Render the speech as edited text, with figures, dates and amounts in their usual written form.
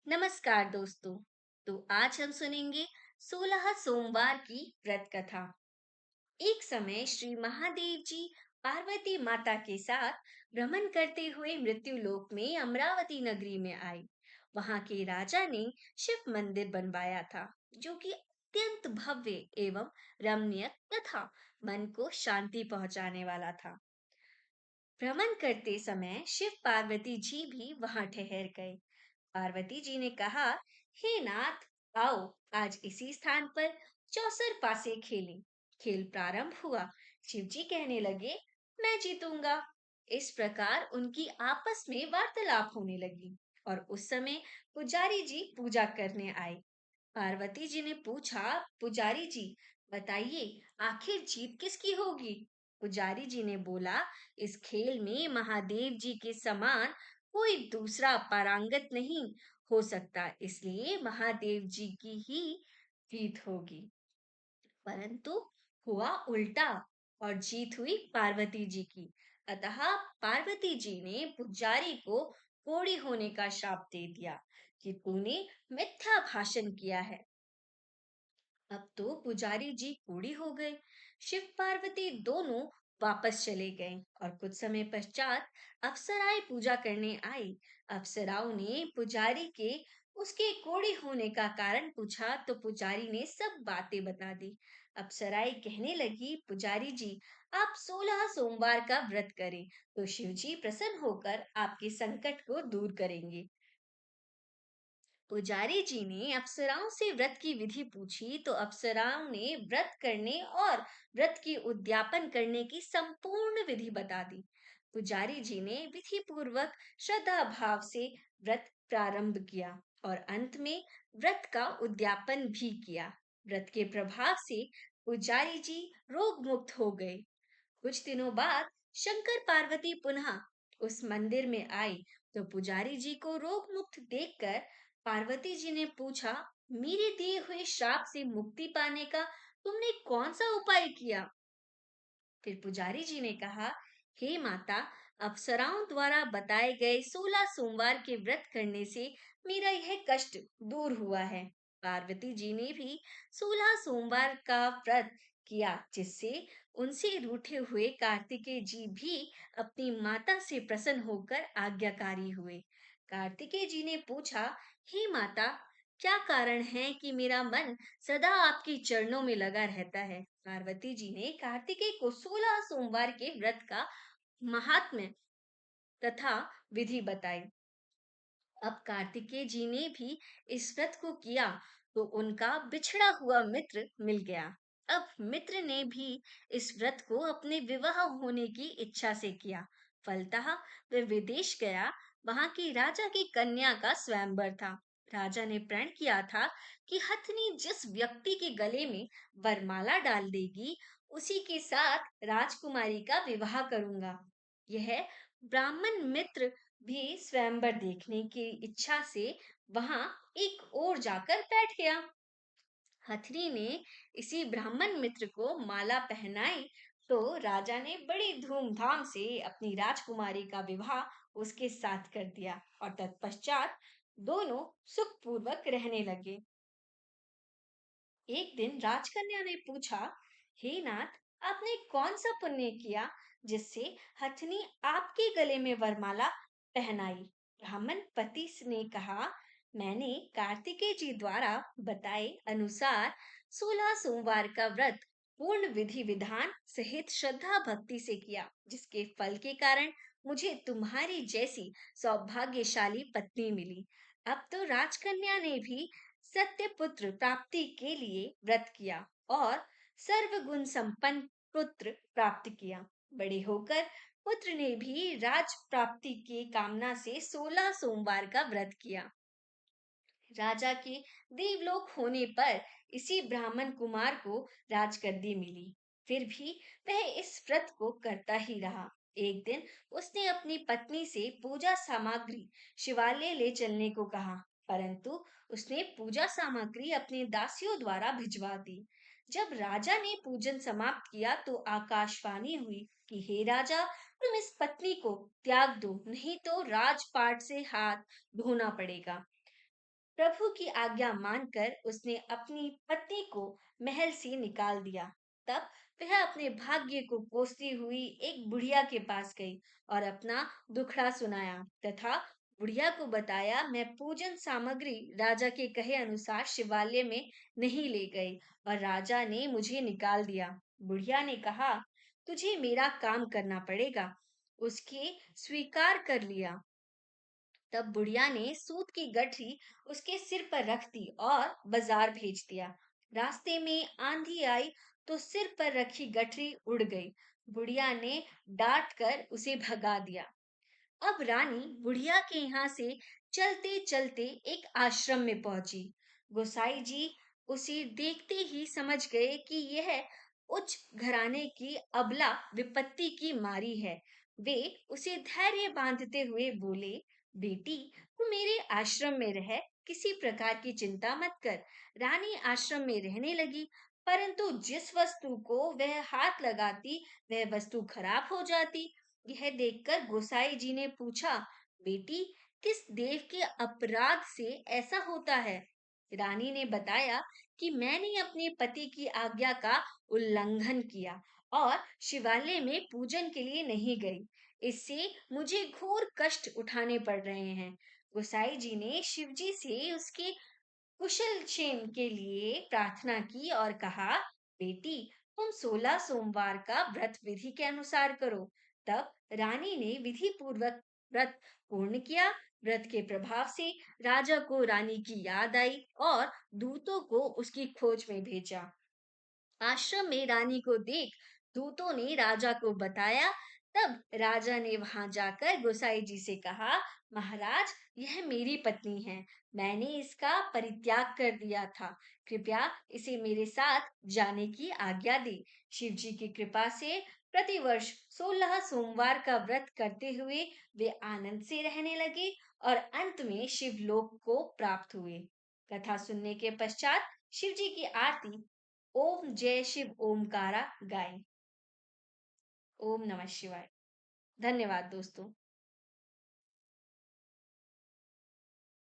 नमस्कार दोस्तों। तो आज हम सुनेंगे 16 सोमवार की व्रत कथा। एक समय श्री महादेव जी पार्वती माता के साथ भ्रमण करते हुए मृत्यु लोक में अमरावती नगरी में आए। वहां के राजा ने शिव मंदिर बनवाया था, जो कि अत्यंत भव्य एवं रमणीय तथा मन को शांति पहुंचाने वाला था। भ्रमण करते समय शिव पार्वती जी भी वहां ठहर गए। पार्वती जी ने कहा, हे नाथ, आओ आज इसी स्थान पर चौसर पासे खेलें। खेल प्रारंभ हुआ। शिव जी कहने लगे, मैं जीतूंगा। इस प्रकार उनकी आपस में वार्तालाप होने लगी और उस समय पुजारी जी पूजा करने आए। पार्वती जी ने पूछा, पुजारी जी बताइए, आखिर जीत किसकी होगी? पुजारी जी ने बोला, इस खेल में महादेव जी के समान कोई दूसरा पारंगत नहीं हो सकता, इसलिए महादेव जी की ही जीत होगी। परंतु हुआ उल्टा और जीत हुई पार्वती जी की। अतः पार्वती जी ने पुजारी को कोढ़ी होने का श्राप दे दिया कि तूने मिथ्या भाषण किया है। अब तो पुजारी जी बूढ़ी हो गए। शिव पार्वती दोनों वापस चले गए और कुछ समय पश्चात अप्सराएं पूजा करने आई। अप्सराओं ने पुजारी के उसके कोढ़ी होने का कारण पूछा तो पुजारी ने सब बातें बता दी। अप्सराएं कहने लगी, पुजारी जी, आप 16 सोमवार का व्रत करें तो शिव जी प्रसन्न होकर आपके संकट को दूर करेंगे। पुजारी जी ने अप्सराओं से व्रत की विधि पूछी तो अप्सराओं ने व्रत करने और व्रत की उद्यापन करने की संपूर्ण विधि बता दी। पुजारी जी ने विधि पूर्वक श्रद्धा भाव से व्रत प्रारंभ किया और अंत में व्रत का उद्यापन भी किया। व्रत के प्रभाव से पुजारी जी रोग मुक्त हो गए। कुछ दिनों बाद शंकर पार्वती पुनः उस मंदिर में आई तो पुजारी जी को रोग मुक्त देखकर पार्वती जी ने पूछा, मेरे दिए हुए श्राप से मुक्ति पाने का तुमने कौन सा उपाय किया? फिर पुजारी जी ने कहा, हे माता, अप्सराओं द्वारा बताए गए 16 सोमवार के व्रत करने से मेरा यह कष्ट दूर हुआ है। पार्वती जी ने भी 16 सोमवार का व्रत किया, जिससे उनसे रूठे हुए कार्तिकेय जी भी अपनी माता से प्रसन्न होकर आज्ञाकारी हुए। कार्तिकेय जी ने पूछा, हे माता, क्या कारण है कि मेरा मन सदा आपके चरणों में लगा रहता है? पार्वती जी ने कार्तिकेय को 16 सोमवार के व्रत का महात्म्य तथा विधि बताई। अब कार्तिकेय जी ने भी इस व्रत को किया तो उनका बिछड़ा हुआ मित्र मिल गया। अब मित्र ने भी इस व्रत को अपने विवाह होने की इच्छा से किया। फलतः वह विदेश गया। वहां की राजा की कन्या का स्वयंवर था। राजा ने प्रण किया था कि हथनी जिस व्यक्ति के गले में वरमाला डाल देगी, उसी के साथ राजकुमारी का विवाह करूंगा। यह ब्राह्मण मित्र भी स्वयंवर देखने की इच्छा से वहां एक ओर जाकर बैठ गया। हथनी ने इसी ब्राह्मण मित्र को माला पहनाई तो राजा ने बड़ी धूमधाम से अपनी राजकुमारी का विवाह उसके साथ कर दिया और तत्पश्चात दोनों सुखपूर्वक रहने लगे। एक दिन राजकन्या ने पूछा, हे नाथ, आपने कौन सा पुण्य किया जिससे हथनी आपके गले में वरमाला पहनाई? ब्राह्मण पति ने कहा, मैंने कार्तिकेय जी द्वारा बताए अनुसार 16 सोमवार का व्रत पूर्ण विधि विधान सहित श्रद्धा भक्ति से किया, जिसके फल के कारण मुझे तुम्हारी जैसी सौभाग्यशाली पत्नी मिली। अब तो राजकन्या ने भी सत्य पुत्र प्राप्ति के लिए व्रत किया और सर्वगुण संपन्न पुत्र प्राप्त किया। बड़े होकर पुत्र ने भी राज प्राप्ति की कामना से 16 सोमवार का व्रत किया। राजा के देवलोक होने पर इसी ब्राह्मण कुमार को राजगद्दी मिली। फिर भी वह इस व्रत को करता ही रहा। एक दिन उसने अपनी पत्नी से पूजा सामग्री शिवालय ले चलने को कहा, परंतु उसने पूजा सामग्री अपने दासियों द्वारा भिजवा दी। जब राजा ने पूजन समाप्त किया तो आकाशवाणी हुई कि हे राजा, तुम इस पत्नी को त्याग दो, नहीं तो राजपाट से हाथ धोना पड़ेगा। प्रभु की आज्ञा मानकर उसने अपनी पत्नी को महल से निकाल दिया। तब वह अपने भाग्य को कोसती हुई एक बुढ़िया के पास गई और अपना दुखड़ा सुनाया तथा बुढ़िया को बताया, मैं पूजन सामग्री राजा के कहे अनुसार शिवालय में नहीं ले गई और राजा ने मुझे निकाल दिया। बुढ़िया ने कहा, तुझे मेरा काम करना पड़ेगा। उसके स्वीकार कर लिया। तब बुढ़िया ने सूत की गठरी उसके सिर पर रख दी और बाजार भेज दिया। रास्ते में आंधी आई तो सिर पर रखी गठरी उड़ गई। बुढ़िया ने डांट कर उसे भगा दिया। अब रानी बुढ़िया के यहाँ से चलते चलते एक आश्रम में पहुंची। गोसाई जी उसे देखते ही समझ गए कि यह उच्च घराने की अबला विपत्ति की मारी है। वे उसे धैर्य बांधते हुए बोले, बेटी, तू मेरे आश्रम में रह, किसी प्रकार की चिंता मत कर। रानी आश्रम में रहने लगी, परंतु जिस वस्तु को वह हाथ लगाती वह वस्तु खराब हो जाती। यह देखकर गोसाई जी ने पूछा, बेटी, किस देव के अपराध से ऐसा होता है? रानी ने बताया कि मैंने अपने पति की आज्ञा का उल्लंघन किया और शिवालय में पूजन के लिए नहीं गई। इससे मुझे घोर कष्ट उठाने पड़ रहे हैं। गोसाई जी ने शिवजी से उसके कुशल क्षेम के लिए प्रार्थना की और कहा, बेटी, तुम 16 सोमवार का व्रत विधि के अनुसार करो। तब रानी ने विधि पूर्वक व्रत पूर्ण किया। व्रत के प्रभाव से राजा को रानी की याद आई और दूतों को उसकी खोज में भेजा। आश्रम में रानी को देख दूतों ने राजा को बताया। तब राजा ने वहां जाकर गोसाई जी से कहा, महाराज, यह मेरी पत्नी है। मैंने इसका परित्याग कर दिया था। कृपया इसे मेरे साथ जाने की आज्ञा दे। शिव जी की कृपा से प्रतिवर्ष 16 सोमवार का व्रत करते हुए वे आनंद से रहने लगे और अंत में शिवलोक को प्राप्त हुए। कथा सुनने के पश्चात शिव जी की आरती ओम जय शिव ओमकारा गाएं। ओम नमः शिवाय। धन्यवाद दोस्तों।